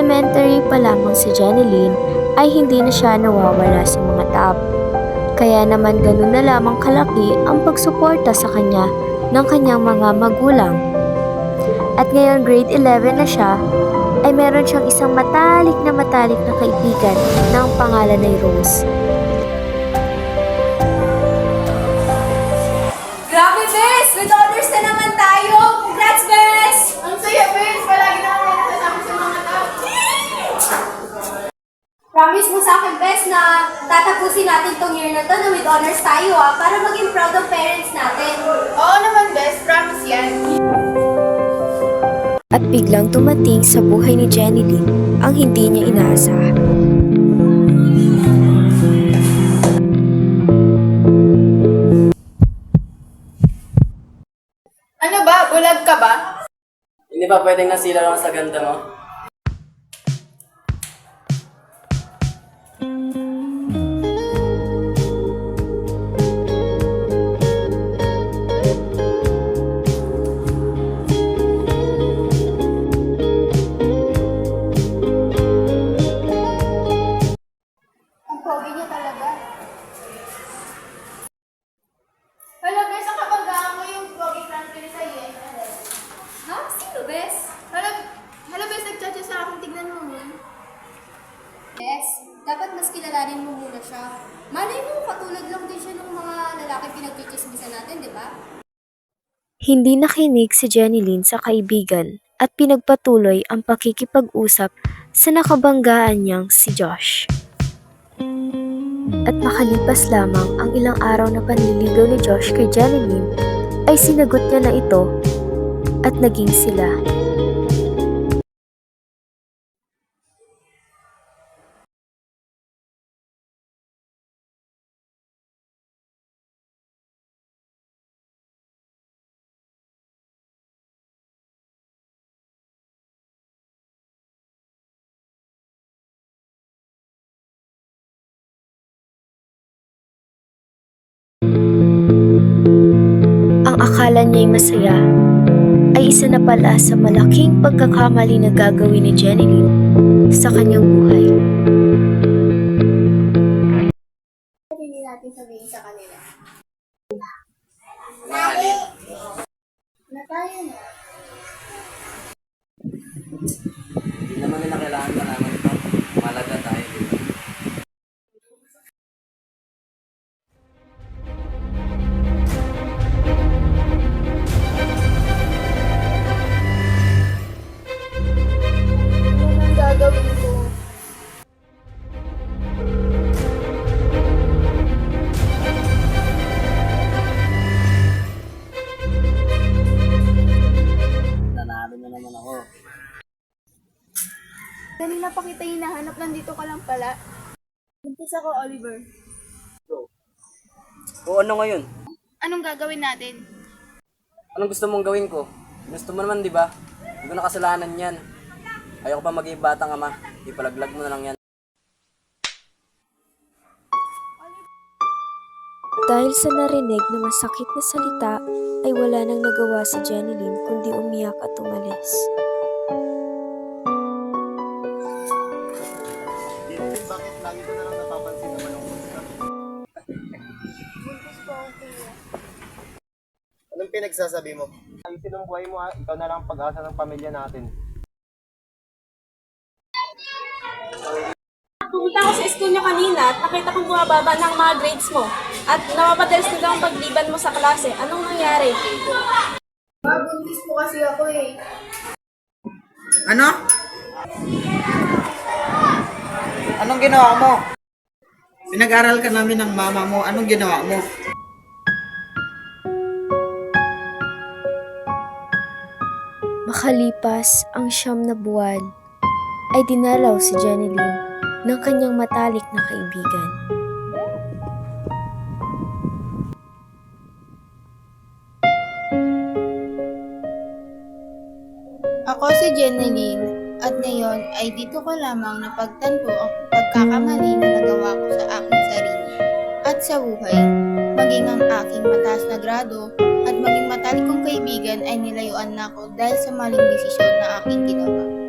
elementary pa lamang si Jeneline ay hindi na siya nawawala sa mga tao. Kaya naman ganun na lamang kalaki ang pagsuporta sa kanya ng kanyang mga magulang. At ngayon grade 11 na siya, ay meron siyang isang matalik na kaibigan na ang pangalan ay Rose. Grabe, Bes! With honors na naman tayo! Congrats, Bes! Ang saya, Bes! Palagi na kami nakasama sa mga tao. Promise mo sa akin, Bes, na tatapusin natin tong year na to na with honors tayo, para maging proud of parents natin. Oo naman, Bes. Promise yan. At biglang tumating sa buhay ni Jeneline ang hindi niya inaasahan. Ano ba? Bulag ka ba? Hindi ba pwedeng nasila lang sa ganda mo? Ang pogi niya talaga. Hala, Bes, ang kabanggaan mo yung pogi friend ko sa iyo. Ha? Sino, Bes? Hala, Bes, nagchatcha sa akin. Tignan mo mo. Bes, dapat mas kilalanin mo muna siya. Malay mo, katulad lang din siya ng mga lalaki pinagchichismisan natin, di ba? Hindi nakinig si Jeneline sa kaibigan at pinagpatuloy ang pakikipag-usap sa nakabanggaan niyang si Josh. At makalipas lamang ang ilang araw na panliligaw ni Josh kay Jeneline, ay sinagot niya na ito at naging sila. Ang akala niya'y masaya ay isa na pala sa malaking pagkakamali na gagawin ni Jeneline sa kanyang buhay. Hindi natin sabihin sa kanila. Na tayo na. Hindi naman nila kailangan malaman ito. Malaga tayo, di ba? Ano nang gagawin ko? Nanalo na naman ako. Kanina pa kita hinahanap, nandito ka lang pala. Buntis ako, Oliver. O ano ngayon? Anong gagawin natin? Anong gusto mong gawin ko? Gusto mo naman, di ba? Hindi ko na kasalanan yan. Ayoko pa maging batang ama. Ipalaglag mo na lang yan. Dahil sa narinig na masakit na salita, ay wala nang nagawa si Jeneline kundi umiyak at umalis. Bakit lagi ko na lang napapansin na malungkot ka? Buntis po ako, kuya. Anong pinagsasabi mo? Ayusin ang buhay mo ha. Ikaw na lang ang pag-asa ng pamilya natin. Pumunta ako sa school niyo kanina at nakita kong bumababa ng mga grades mo. At namapadalas na daw ang pagliban mo sa klase. Anong nangyari? Buntis po kasi ako eh. Ano? Anong ginawa mo? Pinag-aral ka namin ng mama mo. Anong ginawa mo? Makalipas ang 9 na buwan, ay dinalaw si Jeneline ng kanyang matalik na kaibigan. Ako si Jeneline at ngayon ay dito ko lamang napagtanto ang pagkakamali na nagawa ko sa aking sarili at sa buhay. Maging ang aking mataas na grado at maging matalik kong kaibigan ay nilayuan na ako dahil sa maling desisyon na aking ginawa.